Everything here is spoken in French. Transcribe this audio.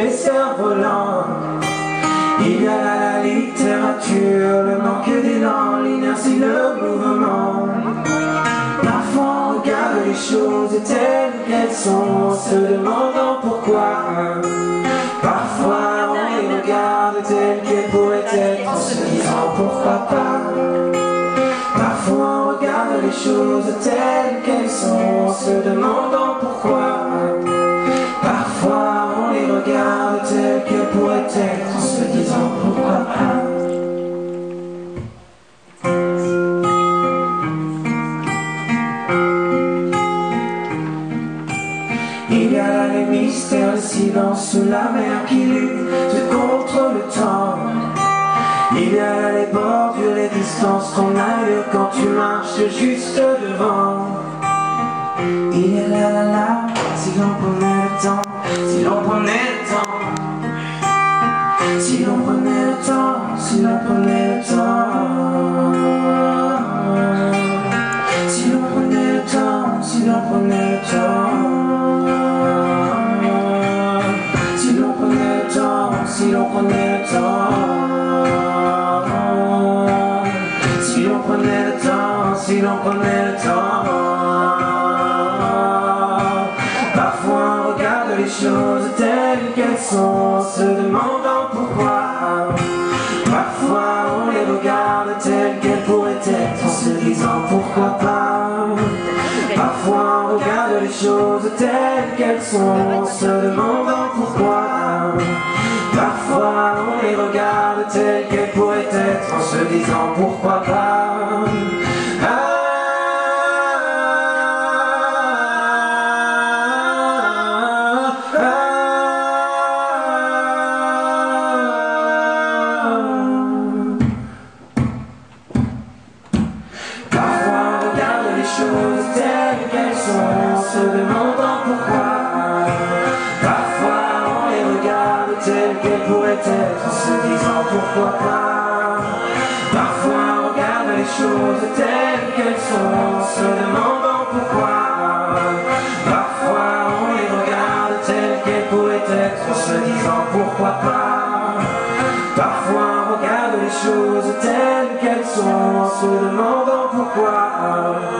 les cerfs-volants. Il y a là la littérature, le manque d'élan, l'inertie, le mouvement. Parfois on regarde les choses telles qu'elles sont, en se demandant pourquoi. Parfois on les regarde telles qu'elles pourraient être, en se disant pourquoi pas. Parfois on regarde les choses telles qu'elles sont, en se demandant pourquoi. Parfois on les regarde telles qu'elles pourraient être, en se disant pourquoi pas. Il y a là les mystères, le silence sous la mer qui lutte contre le temps. Il y a là les bordures, les distances, ton allure quand tu marches juste devant. Il y a là, si l'on prenait le temps, si l'on prenait le temps, si l'on prenait le temps, si l'on prenait le temps, si l'on prenait le temps, si l'on prenait le temps, si l'on prenait le temps, si l'on prenait le temps, si l'on prenait le temps, si l'on prenait le temps. Parfois on regarde les choses telles qu'elles sont, en se demandant pourquoi. Parfois on les regarde telles qu'elles pourraient être, en se disant pourquoi pas. Parfois on regarde les choses telles qu'elles sont, en se demandant pourquoi. Parfois on les regarde telles qu'elles pourraient être, en se disant pourquoi pas. Parfois on regarde les choses telles qu'elles sont, en se demandant pourquoi. Parfois on les regarde telles qu'elles pourraient être, en se disant pourquoi pas. Parfois on regarde les choses telles qu'elles sont, en se demandant pourquoi. Parfois on les regarde telles qu'elles pourraient être, en se disant pourquoi pas. Parfois on regarde les choses telles qu'elles sont, en se demandant pourquoi.